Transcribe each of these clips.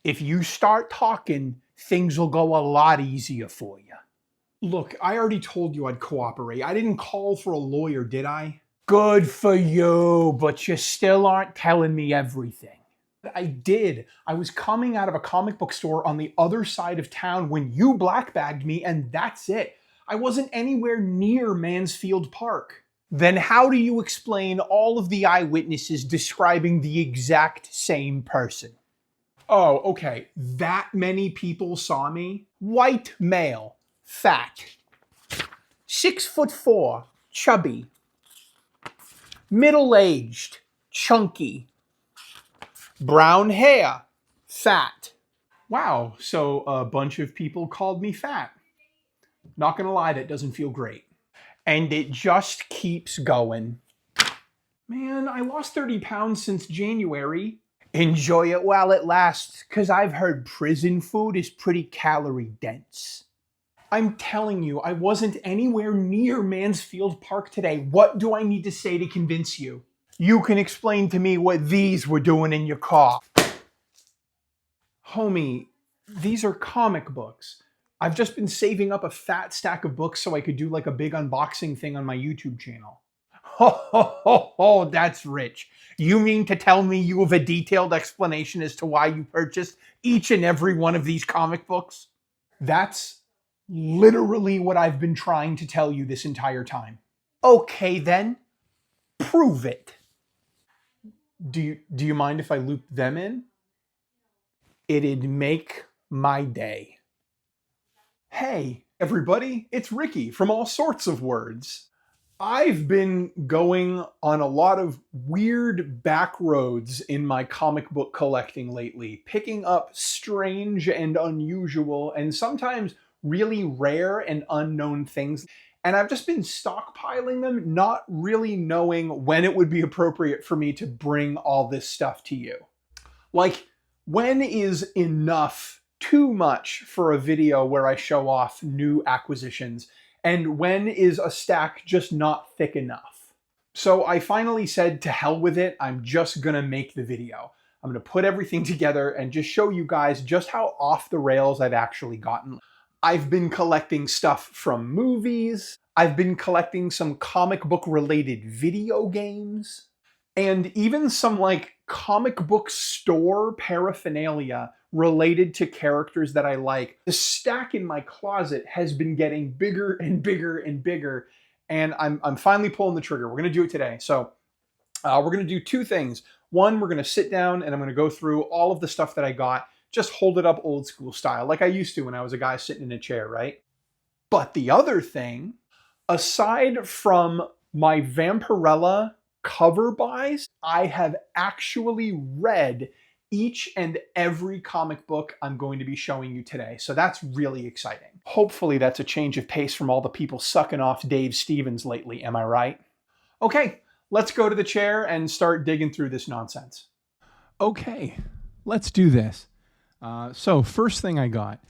If you start talking, things will go a lot easier for you. Look, I already told you I'd cooperate. I didn't call for a lawyer, did I? Good for you, but you still aren't telling me everything. I did. I was coming out of a comic book store on the other side of town when you blackbagged me, and that's it. I wasn't anywhere near Mansfield Park. Then how do you explain all of the eyewitnesses describing the exact same person? Oh, okay. That many people saw me? White male, fat, 6'4", chubby, middle-aged, chunky, brown hair, fat. Wow, so a bunch of people called me fat. Not gonna lie, that doesn't feel great. And it just keeps going. Man, I lost 30 pounds since January. Enjoy it while it lasts, because I've heard prison food is pretty calorie dense. I'm telling you, I wasn't anywhere near Mansfield Park today. What do I need to say to convince you? You can explain to me what these were doing in your car. Homie, these are comic books. I've just been saving up a fat stack of books so I could do like a big unboxing thing on my YouTube channel. Ho, that's rich. You mean to tell me you have a detailed explanation as to why you purchased each and every one of these comic books? That's literally what I've been trying to tell you this entire time. Okay then, prove it. Do you mind if I loop them in? It'd make my day. Hey, everybody, it's Ricky from All Sorts of Words. I've been going on a lot of weird back roads in my comic book collecting lately, picking up strange and unusual and sometimes really rare and unknown things. And I've just been stockpiling them, not really knowing when it would be appropriate for me to bring all this stuff to you. Like, when is enough too much for a video where I show off new acquisitions? And when is a stack just not thick enough? So I finally said, to hell with it, I'm just gonna make the video. I'm gonna put everything together and just show you guys just how off the rails I've actually gotten. I've been collecting stuff from movies. I've been collecting some comic book related video games, and even some like comic book store paraphernalia related to characters that I like. The stack in my closet has been getting bigger and bigger and bigger, and I'm finally pulling the trigger. We're gonna do it today. So we're gonna do two things. One, we're gonna sit down and I'm gonna go through all of the stuff that I got, just hold it up old school style, like I used to when I was a guy sitting in a chair, right? But the other thing, aside from my Vampirella cover buys, I have actually read each and every comic book I'm going to be showing you today. So that's really exciting. Hopefully that's a change of pace from all the people sucking off Dave Stevens lately, am I right? Okay, let's go to the chair and start digging through this nonsense. Okay, let's do this. So first thing I got,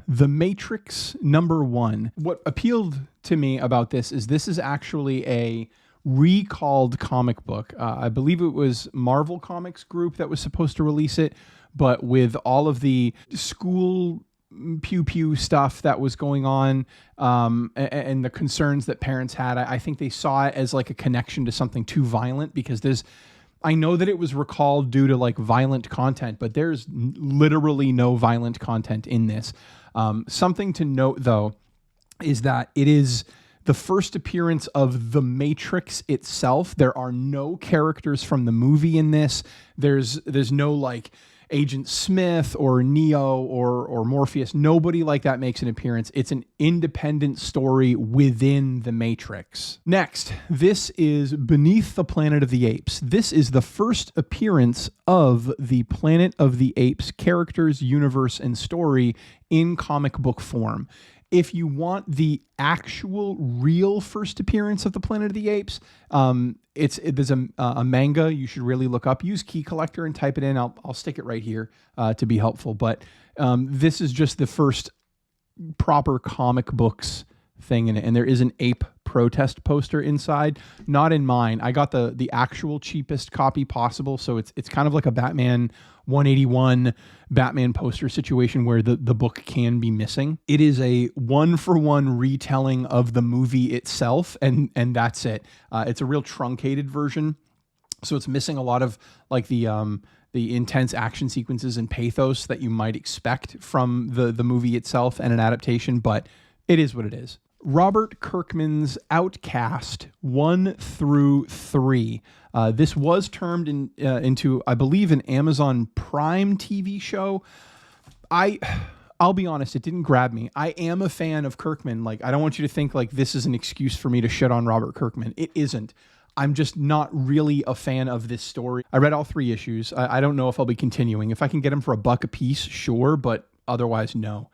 The Matrix #1. What appealed to me about this is actually a recalled comic book. I believe it was Marvel Comics Group that was supposed to release it, but with all of the school pew stuff that was going on, and the concerns that parents had, I think they saw it as like a connection to something too violent, because I know that it was recalled due to like violent content, but there's literally no violent content in this. Something to note though is that it is the first appearance of the Matrix itself. There are no characters from the movie in this. There's no like Agent Smith or Neo or Morpheus. Nobody like that makes an appearance. It's an independent story within the Matrix. Next, this is Beneath the Planet of the Apes. This is the first appearance of the Planet of the Apes characters, universe, and story in comic book form. If you want the actual real first appearance of the Planet of the Apes, there's a manga you should really look up. Use Key Collector and type it in. I'll stick it right here to be helpful. But this is just the first proper comic books thing in it, and there is an ape protest poster inside. Not in mine. I got the actual cheapest copy possible, so it's kind of like a Batman 181 Batman poster situation where the book can be missing. It is a 1-for-1 retelling of the movie itself, and that's it. It's a real truncated version, so it's missing a lot of like the intense action sequences and pathos that you might expect from the movie itself and an adaptation, but it is what it is. Robert Kirkman's Outcast 1 through 3. This was turned into, I believe, an Amazon Prime TV show. I'll be honest, it didn't grab me. I am a fan of Kirkman. Like, I don't want you to think like this is an excuse for me to shit on Robert Kirkman. It isn't. I'm just not really a fan of this story. I read all 3 issues. I don't know if I'll be continuing. If I can get them for $1 a piece, sure, but otherwise, no.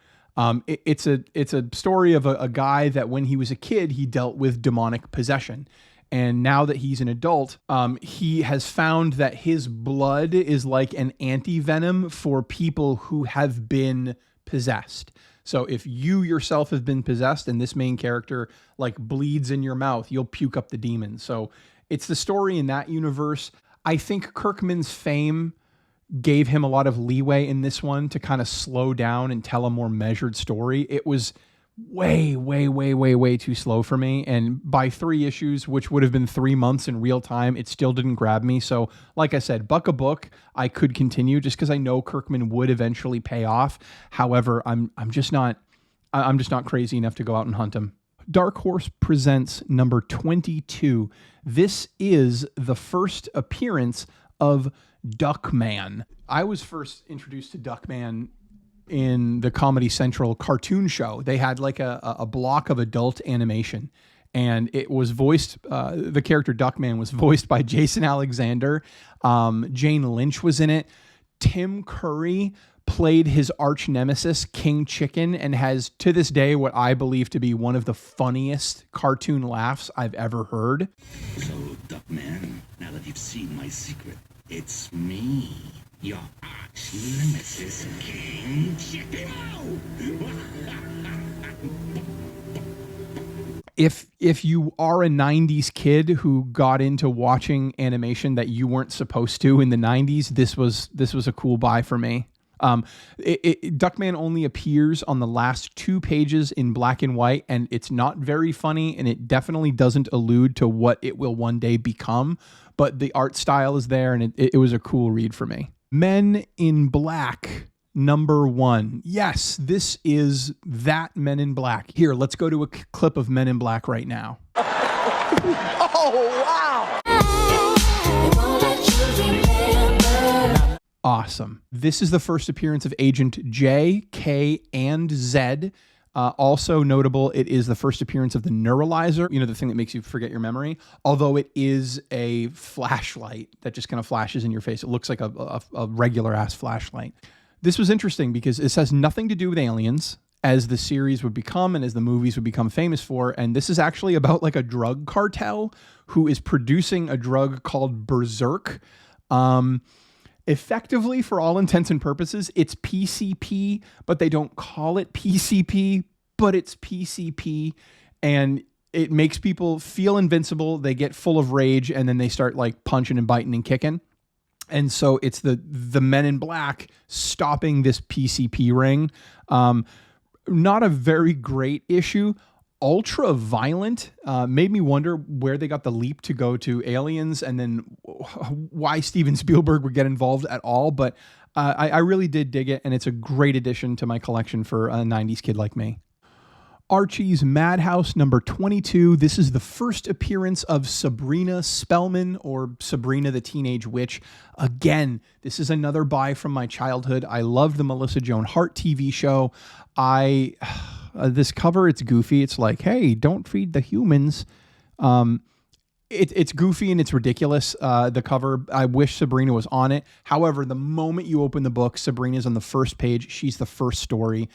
It's a story of a guy that when he was a kid, he dealt with demonic possession. And now that he's an adult, he has found that his blood is like an anti-venom for people who have been possessed. So if you yourself have been possessed and this main character like bleeds in your mouth, you'll puke up the demon. So it's the story in that universe. I think Kirkman's fame gave him a lot of leeway in this one to kind of slow down and tell a more measured story. It was way too slow for me. And by 3 issues, which would have been 3 months in real time, it still didn't grab me. So like I said, $1 a book, I could continue just because I know Kirkman would eventually pay off. However, I'm just not crazy enough to go out and hunt him. Dark Horse presents number 22. This is the first appearance of Duckman. I was first introduced to Duckman in the Comedy Central cartoon show. They had like a block of adult animation, and it was voiced, the character Duckman was voiced by Jason Alexander. Jane Lynch was in it. Tim Curry played his arch nemesis, King Chicken, and has to this day what I believe to be one of the funniest cartoon laughs I've ever heard. So, Duckman, now that you've seen my secret, it's me, your arch nemesis, King Chicken. If you are a 90s kid who got into watching animation that you weren't supposed to in the 90s, this was a cool buy for me. Duckman only appears on the last 2 pages in black and white, and it's not very funny, and it definitely doesn't allude to what it will one day become, but the art style is there, and it was a cool read for me. Men in Black, number 1. Yes, this is that Men in Black. Here, let's go to a clip of Men in Black right now. Oh, wow! Awesome. This is the first appearance of Agent J, K, and Z. Also notable, it is the first appearance of the Neuralizer, the thing that makes you forget your memory, although it is a flashlight that just kind of flashes in your face. It looks like a regular-ass flashlight. This was interesting because this has nothing to do with aliens, as the series would become and as the movies would become famous for, and this is actually about like a drug cartel who is producing a drug called Berserk. Effectively, for all intents and purposes, it's PCP, but they don't call it PCP, but it's PCP, and it makes people feel invincible. They get full of rage, and then they start like punching and biting and kicking. And so it's the Men in Black stopping this PCP ring. Not a very great issue. Ultra violent, made me wonder where they got the leap to go to aliens and then why Steven Spielberg would get involved at all. But I really did dig it, and it's a great addition to my collection for a 90s kid like me. Archie's Madhouse, number 22. This is the first appearance of Sabrina Spellman, or Sabrina the Teenage Witch. Again, this is another buy from my childhood. I loved the Melissa Joan Hart TV show. This cover, it's goofy. It's like, hey, don't feed the humans. It's goofy and it's ridiculous. The cover, I wish Sabrina was on it. However, the moment you open the book, Sabrina's on the first page. She's the first story.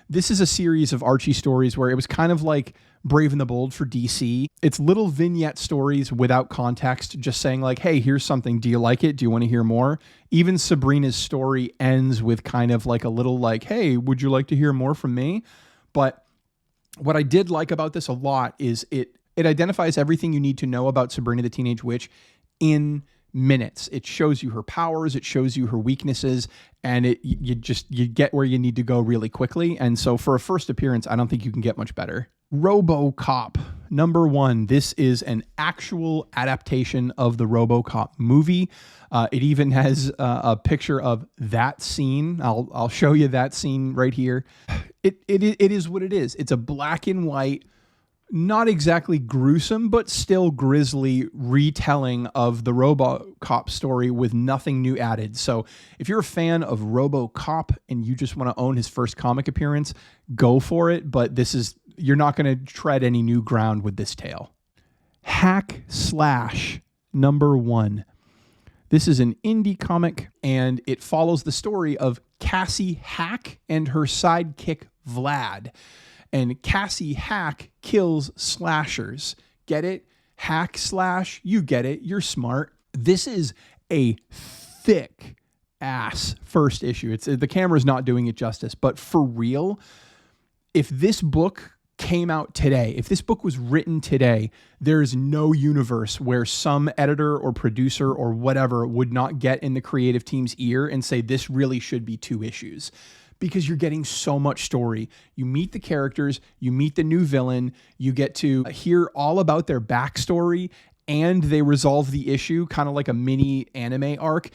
This is a series of Archie stories where it was kind of like Brave and the Bold for DC. It's little vignette stories without context, just saying like, hey, here's something. Do you like it? Do you want to hear more? Even Sabrina's story ends with kind of like a little like, hey, would you like to hear more from me? But What I did like about this a lot is it identifies everything you need to know about Sabrina the Teenage Witch in minutes. It shows you her powers, it shows you her weaknesses, and you get where you need to go really quickly. And so for a first appearance, I don't think you can get much better. RoboCop #1. This is an actual adaptation of the RoboCop movie. It even has a picture of that scene. I'll show you that scene right here. It is what it is. It's a black and white, not exactly gruesome, but still grisly retelling of the RoboCop story with nothing new added. So if you're a fan of RoboCop and you just want to own his first comic appearance, go for it. But you're not going to tread any new ground with this tale. Hack Slash #1. This is an indie comic, and it follows the story of Cassie Hack and her sidekick Vlad. And Cassie Hack kills slashers. Get it? Hack slash. You get it. You're smart. This is a thick ass first issue. The camera's not doing it justice, but for real, if this book came out today, if this book was written today, there is no universe where some editor or producer or whatever would not get in the creative team's ear and say, this really should be 2 issues. Because you're getting so much story. You meet the characters, you meet the new villain, you get to hear all about their backstory, and they resolve the issue, kind of like a mini anime arc.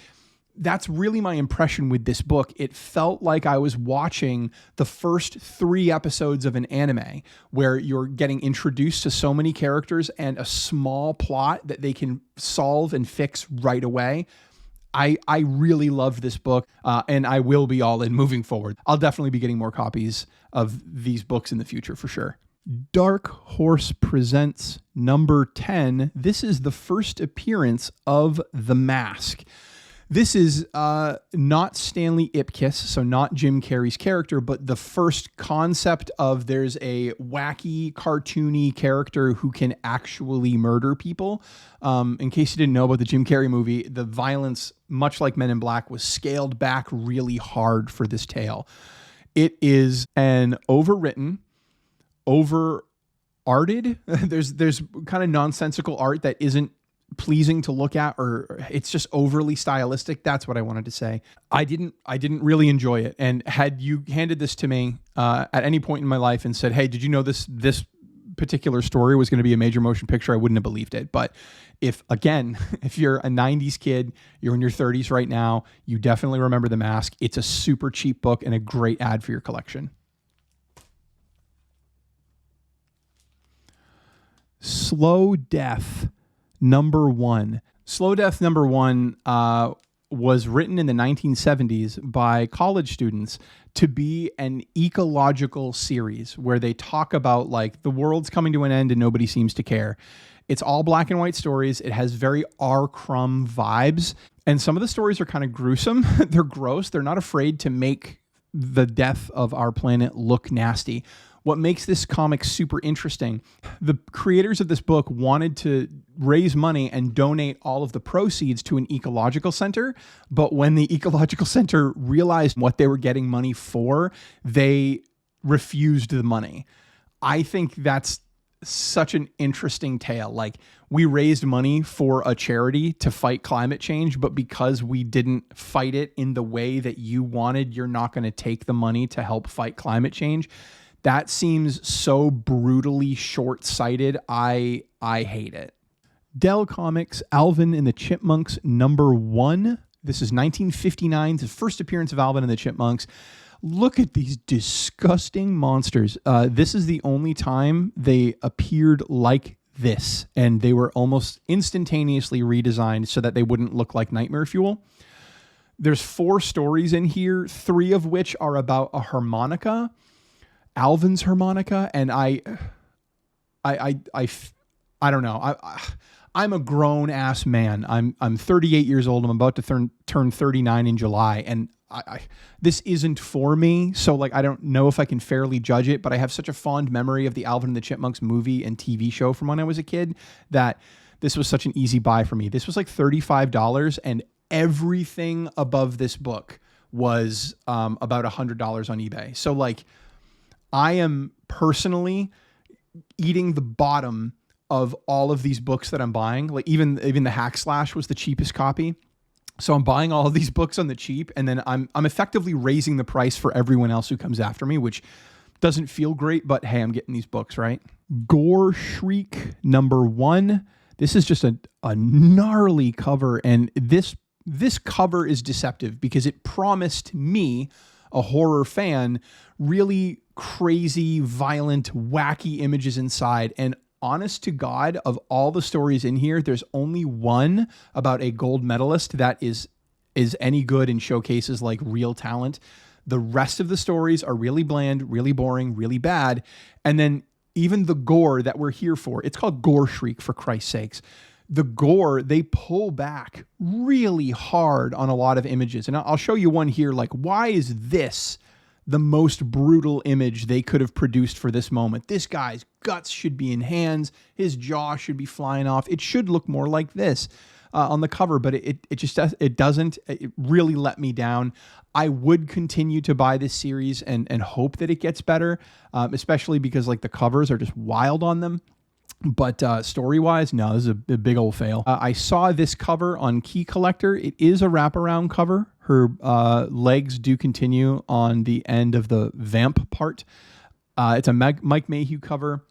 That's really my impression with this book. It felt like I was watching the first 3 episodes of an anime where you're getting introduced to so many characters and a small plot that they can solve and fix right away. I really loved this book, and I will be all in moving forward. I'll definitely be getting more copies of these books in the future for sure. Dark Horse presents #10. This is the first appearance of The Mask. This is not Stanley Ipkiss, so not Jim Carrey's character, but the first concept of there's a wacky, cartoony character who can actually murder people. In case you didn't know about the Jim Carrey movie, the violence, much like Men in Black, was scaled back really hard for this tale. It is an overwritten, over-arted, there's kind of nonsensical art that isn't pleasing to look at, or it's just overly stylistic. That's what I wanted to say. I didn't really enjoy it. And had you handed this to me at any point in my life and said, hey, did you know this particular story was going to be a major motion picture, I wouldn't have believed it. But if you're a 90s kid, you're in your 30s right now, you definitely remember The Mask. It's a super cheap book and a great ad for your collection. Slow Death #1. Slow Death #1 was written in the 1970s by college students to be an ecological series where they talk about like the world's coming to an end and nobody seems to care. It's all black and white stories. It has very R. Crumb vibes. And some of the stories are kind of gruesome. They're gross. They're not afraid to make the death of our planet look nasty. What makes this comic super interesting, the creators of this book wanted to raise money and donate all of the proceeds to an ecological center. But when the ecological center realized what they were getting money for, they refused the money. I think that's such an interesting tale. Like, we raised money for a charity to fight climate change, but because we didn't fight it in the way that you wanted, you're not going to take the money to help fight climate change. That seems so brutally short-sighted. I hate it. Dell Comics, Alvin and the Chipmunks #1. This is 1959's first appearance of Alvin and the Chipmunks. Look at these disgusting monsters. This is the only time they appeared like this, and they were almost instantaneously redesigned so that they wouldn't look like nightmare fuel. There's 4 stories in here, 3 of which are about a harmonica. Alvin's harmonica, and I don't know. I'm a grown ass man. I'm 38 years old. I'm about to turn 39 in July, and this isn't for me. So like, I don't know if I can fairly judge it, but I have such a fond memory of the Alvin and the Chipmunks movie and TV show from when I was a kid that this was such an easy buy for me. This was like $35, and everything above this book was about $100 on eBay. So like, I am personally eating the bottom of all of these books that I'm buying. Like even the Hack Slash was the cheapest copy. So I'm buying all of these books on the cheap, and then I'm effectively raising the price for everyone else who comes after me, which doesn't feel great, but hey, I'm getting these books, right? Gore Shriek #1. This is just a gnarly cover, and this cover is deceptive because it promised me, a horror fan, really crazy, violent, wacky images inside. And honest to God, of all the stories in here, there's only one about a gold medalist that is any good and showcases like real talent. The rest of the stories are really bland, really boring, really bad. And then even the gore that we're here for, it's called Gore Shriek, for Christ's sakes. The gore, they pull back really hard on a lot of images. And I'll show you one here. Like, why is this the most brutal image they could have produced for this moment? This guy's guts should be in hands. His jaw should be flying off. It should look more like this on the cover, but it just doesn't. It really let me down. I would continue to buy this series and hope that it gets better, especially because like the covers are just wild on them. But story-wise, no, this is a big old fail. I saw this cover on Key Collector. It is a wraparound cover. Her legs do continue on the end of the vamp part. It's a Mike Mayhew cover.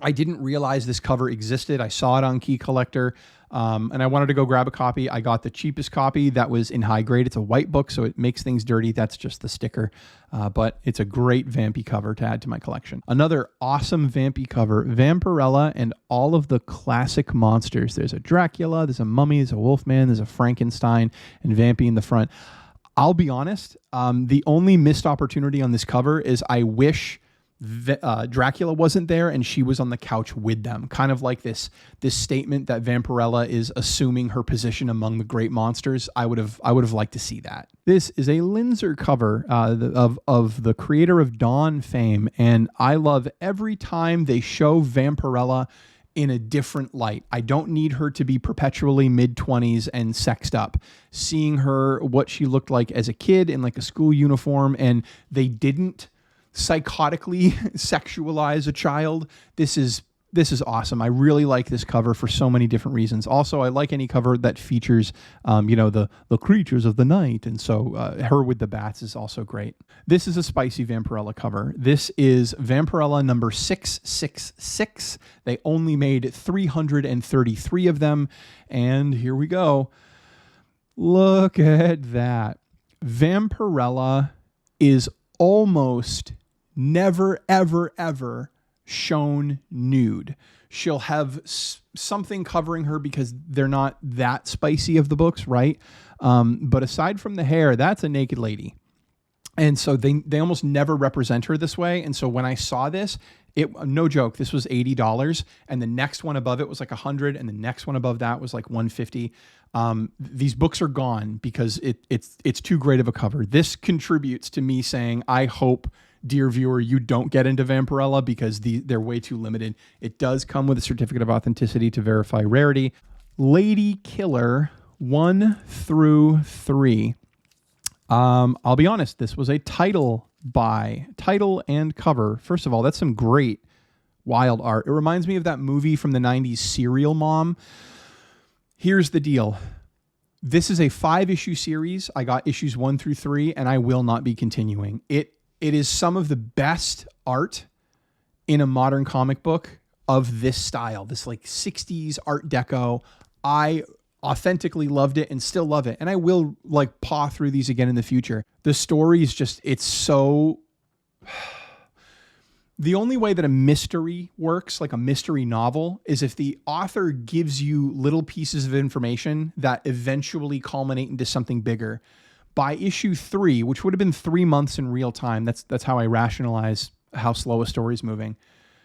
I didn't realize this cover existed. I saw it on Key Collector, and I wanted to go grab a copy. I got the cheapest copy that was in high grade. It's a white book, so it makes things dirty. That's just the sticker, but it's a great vampy cover to add to my collection. Another awesome vampy cover, Vampirella and all of the classic monsters. There's a Dracula, there's a Mummy, there's a Wolfman, there's a Frankenstein, and Vampy in the front. I'll be honest, the only missed opportunity on this cover is I wish Dracula wasn't there and she was on the couch with them, kind of like this statement that Vampirella is assuming her position among the great monsters. I would have liked to see that. This is a Linzer cover of the creator of Dawn fame, and I love every time they show Vampirella in a different light. I don't need her to be perpetually mid-20s and sexed up. Seeing her what she looked like as a kid in like a school uniform, and they didn't psychotically sexualize a child. This is awesome. I really like this cover for so many different reasons. Also, I like any cover that features, the creatures of the night. And so her with the bats is also great. This is a spicy Vampirella cover. This is Vampirella number 666. They only made 333 of them. And here we go. Look at that. Vampirella is almost never, ever, ever shown nude. She'll have something covering her because they're not that spicy of the books, right? But aside from the hair, that's a naked lady. And so they almost never represent her this way. And so when I saw this, no joke, this was $80, and the next one above it was like $100, and the next one above that was like $150. These books are gone because it's too great of a cover. This contributes to me saying, I hope, dear viewer, you don't get into Vampirella because they're way too limited. It does come with a certificate of authenticity to verify rarity. Lady Killer 1 through 3. I'll be honest, this was a title and cover. First of all, that's some great wild art. It reminds me of that movie from the 90s, Serial Mom. Here's the deal. This is a 5-issue series. I got issues 1 through 3, and I will not be continuing. It is some of the best art in a modern comic book of this style, this like 60s Art Deco. I authentically loved it and still love it. And I will like paw through these again in the future. The story is just, it's so... The only way that a mystery works, like a mystery novel, is if the author gives you little pieces of information that eventually culminate into something bigger. By issue 3, which would have been 3 months in real time, that's how I rationalize how slow a story is moving.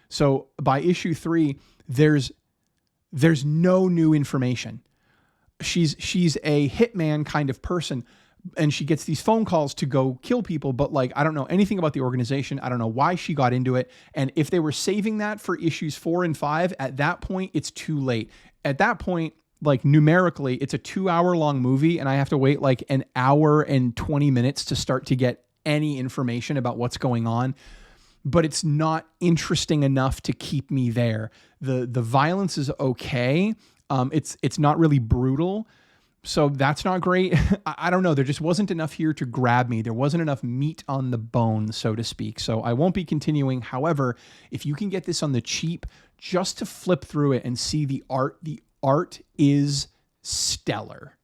So by issue 3, there's no new information. She's a hitman kind of person, and she gets these phone calls to go kill people, but like, I don't know anything about the organization. I don't know why she got into it. And if they were saving that for issues 4 and 5, at that point, it's too late. At that point, like numerically, it's a 2-hour-long movie, and I have to wait like an hour and 20 minutes to start to get any information about what's going on. but it's not interesting enough to keep me there. The violence is okay. It's not really brutal. So that's not great. I don't know. There just wasn't enough here to grab me. There wasn't enough meat on the bone, so to speak. So I won't be continuing. However, if you can get this on the cheap, just to flip through it and see the art is stellar.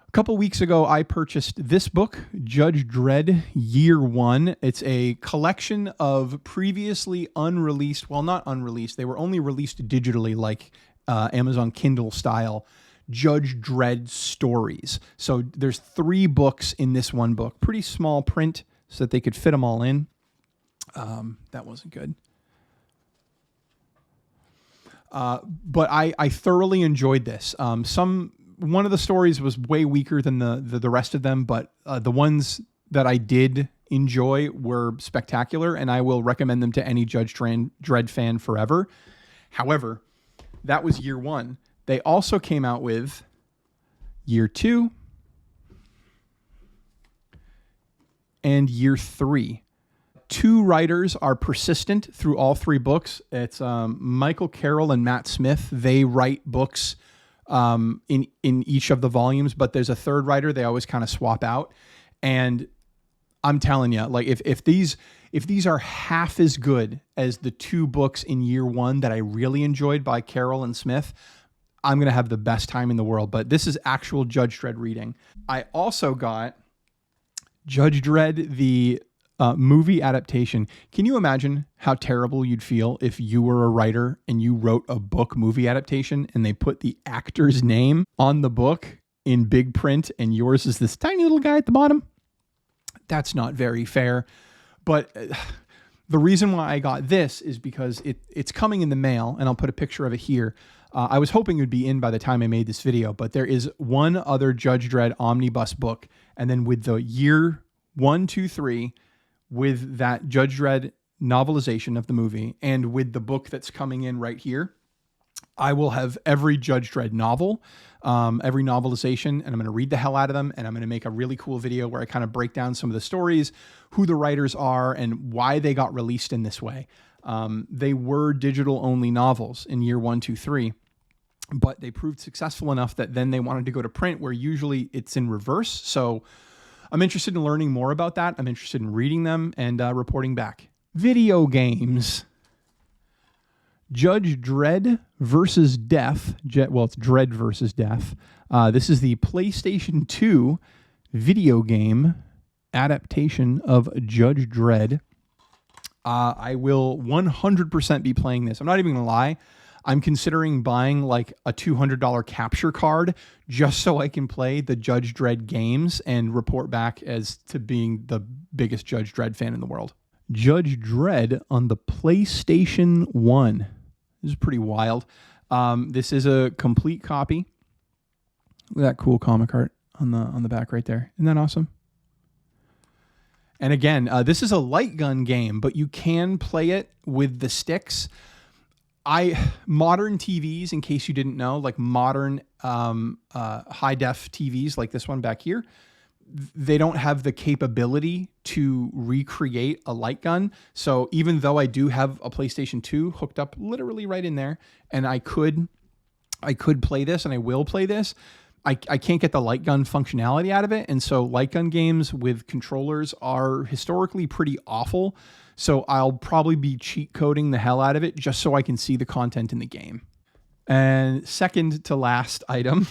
A couple weeks ago, I purchased this book, Judge Dredd Year One. It's a collection of previously unreleased, well, not unreleased. They were only released digitally, like Amazon Kindle style, Judge Dredd stories. So there's 3 books in this one book. Pretty small print so that they could fit them all in. That wasn't good. But I thoroughly enjoyed this. One of the stories was way weaker than the rest of them, but the ones that I did enjoy were spectacular, and I will recommend them to any Judge Dredd fan forever. However, that was Year One. They also came out with Year Two and Year Three. 2 writers are persistent through all 3 books. It's Michael Carroll and Matt Smith. They write books in each of the volumes, but there's a 3rd writer. They always kind of swap out. And I'm telling you, like if these are half as good as the 2 books in Year One that I really enjoyed by Carroll and Smith, I'm going to have the best time in the world. But this is actual Judge Dredd reading. I also got Judge Dredd, the movie adaptation. Can you imagine how terrible you'd feel if you were a writer and you wrote a book movie adaptation and they put the actor's name on the book in big print and yours is this tiny little guy at the bottom? That's not very fair. But the reason why I got this is because it's coming in the mail, and I'll put a picture of it here. I was hoping it would be in by the time I made this video, but there is one other Judge Dredd omnibus book, and then with the Year 1, 2, 3, with that Judge Dredd novelization of the movie, and with the book that's coming in right here, I will have every Judge Dredd novel, every novelization, and I'm going to read the hell out of them, and I'm going to make a really cool video where I kind of break down some of the stories, who the writers are, and why they got released in this way. They were digital-only novels in Year 1, 2, 3, but they proved successful enough that then they wanted to go to print, where usually it's in reverse. So I'm interested in learning more about that. I'm interested in reading them and reporting back. Video games. Judge Dredd versus Death. Well, it's Dredd versus Death. This is the PlayStation 2 video game adaptation of Judge Dredd. I will 100% be playing this. I'm not even going to lie. I'm considering buying like a $200 capture card just so I can play the Judge Dredd games and report back as to being the biggest Judge Dredd fan in the world. Judge Dredd on the PlayStation 1. This is pretty wild. This is a complete copy. Look at that cool comic art on the back right there. Isn't that awesome? And again, this is a light gun game, but you can play it with the sticks. Modern TVs, in case you didn't know, like modern high def TVs like this one back here, they don't have the capability to recreate a light gun. So even though I do have a PlayStation 2 hooked up literally right in there, and I could play this, and I will play this, I can't get the light gun functionality out of it. And so light gun games with controllers are historically pretty awful. So I'll probably be cheat coding the hell out of it just so I can see the content in the game. And second to last item,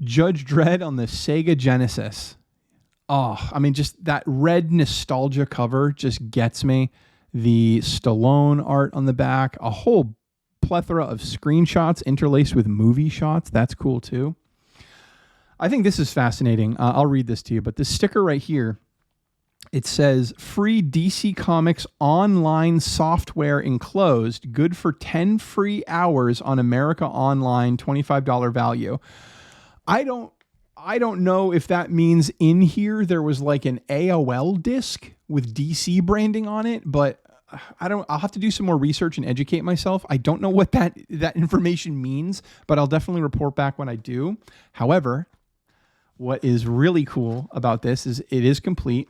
Judge Dredd on the Sega Genesis. Oh, I mean, just that red nostalgia cover just gets me. The Stallone art on the back, a whole plethora of screenshots interlaced with movie shots. That's cool too. I think this is fascinating. I'll read this to you, but this sticker right here, it says, free DC Comics online software enclosed, good for 10 free hours on America Online, $25 value. I don't know if that means in here there was like an AOL disc with DC branding on it, but I'll have to do some more research and educate myself. I don't know what that information means, but I'll definitely report back when I do. However, what is really cool about this is it is complete.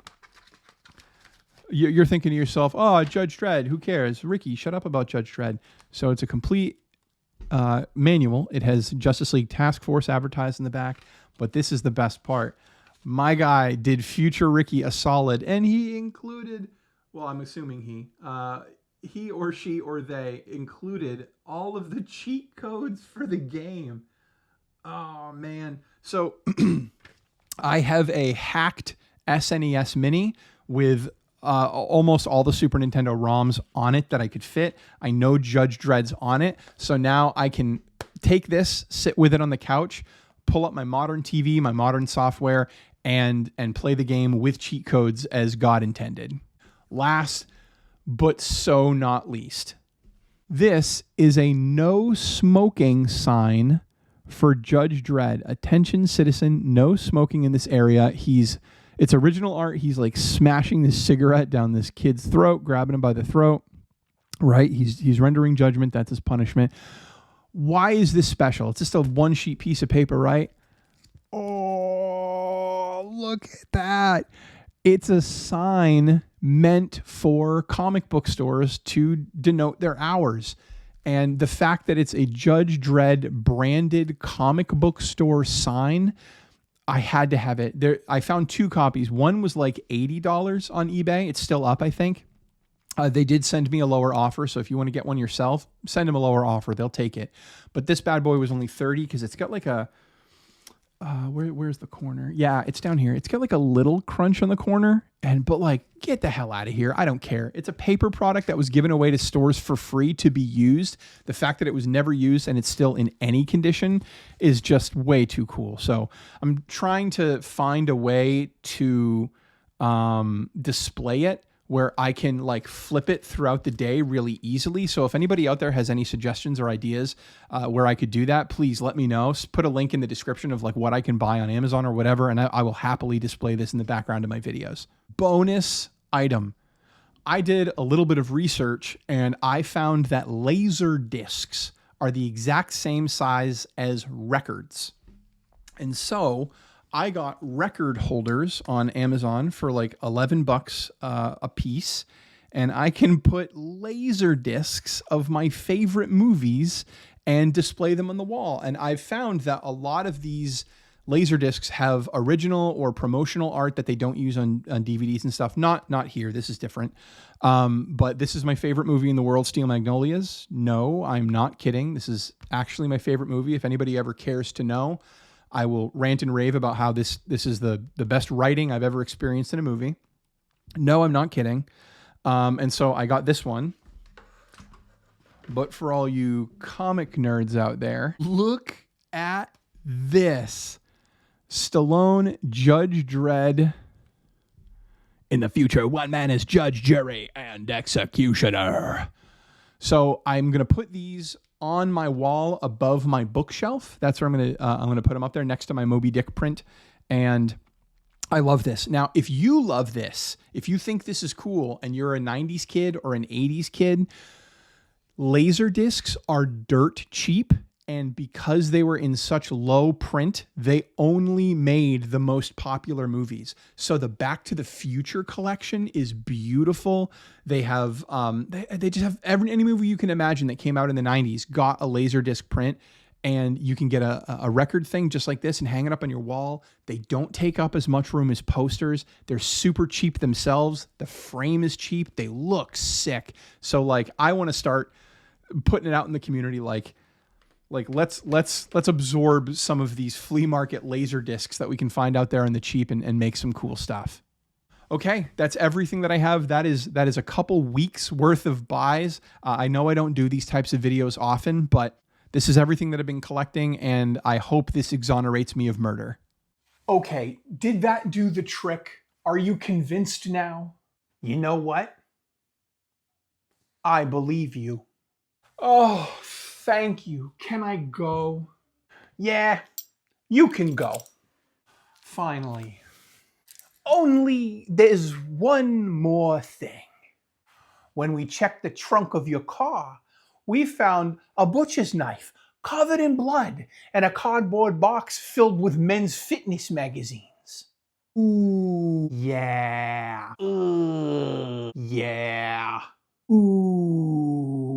you're thinking to yourself, oh, Judge Dredd, who cares? Ricky, shut up about Judge Dredd. So it's a complete manual. It has Justice League Task Force advertised in the back, but this is the best part. My guy did future Ricky a solid, and he included, well, I'm assuming he or she or they included all of the cheat codes for the game. Oh, man. So I have a hacked SNES Mini with almost all the Super Nintendo ROMs on it that I could fit. I know Judge Dredd's on it. So now I can take this, sit with it on the couch, pull up my modern TV, my modern software, and play the game with cheat codes as God intended. Last, but so not least, this is a no smoking sign for Judge Dredd. Attention, citizen, no smoking in this area. It's original art. He's like smashing this cigarette down this kid's throat, grabbing him by the throat, right? He's rendering judgment. That's his punishment. Why is this special? It's just a one sheet piece of paper, right? Oh, look at that. It's a sign meant for comic book stores to denote their hours. And the fact that it's a Judge Dredd branded comic book store sign, I had to have it. I found 2 copies. One was like $80 on eBay. It's still up, I think. They did send me a lower offer, so if you want to get one yourself, send them a lower offer. They'll take it. But this bad boy was only $30 because it's got like a... where's the corner? Yeah, it's down here. It's got like a little crunch on the corner, but like, get the hell out of here. I don't care. It's a paper product that was given away to stores for free to be used. The fact that it was never used and it's still in any condition is just way too cool. So I'm trying to find a way to display it where I can like flip it throughout the day really easily. So if anybody out there has any suggestions or ideas where I could do that, please let me know. Put a link in the description of like what I can buy on Amazon or whatever, and I will happily display this in the background of my videos. Bonus item. I did a little bit of research and I found that laser discs are the exact same size as records. And so I got record holders on Amazon for like $11 a piece, and I can put laser discs of my favorite movies and display them on the wall. And I've found that a lot of these laser discs have original or promotional art that they don't use on DVDs and stuff. Not here. This is different. But this is my favorite movie in the world, Steel Magnolias. No, I'm not kidding. This is actually my favorite movie. If anybody ever cares to know, I will rant and rave about how this is the best writing I've ever experienced in a movie. No, I'm not kidding. And so I got this one. But for all you comic nerds out there, look at this. Stallone, Judge Dredd. In the future, one man is judge, jury, and executioner. So I'm going to put these on my wall above my bookshelf. That's where I'm going to put them up there next to my Moby Dick print. And I love this. Now, if you love this, if you think this is cool and you're a 90s kid or an 80s kid, laser discs are dirt cheap. And because they were in such low print, they only made the most popular movies. So the Back to the Future collection is beautiful. They have, they just have any movie you can imagine that came out in the 90s got a laser disc print, and you can get a record thing just like this and hang it up on your wall. They don't take up as much room as posters. They're super cheap themselves. The frame is cheap. They look sick. So like, I want to start putting it out in the community, like let's absorb some of these flea market laser discs that we can find out there on the cheap and make some cool stuff. Okay, that's everything that I have. That is a couple weeks worth of buys. I know I don't do these types of videos often, but this is everything that I've been collecting, and I hope this exonerates me of murder. Okay, did that do the trick? Are you convinced now? You know what? I believe you. Oh, thank you. Can I go? Yeah, you can go. Finally. Only there's one more thing. When we checked the trunk of your car, we found a butcher's knife covered in blood and a cardboard box filled with men's fitness magazines. Ooh, yeah. Yeah. Ooh.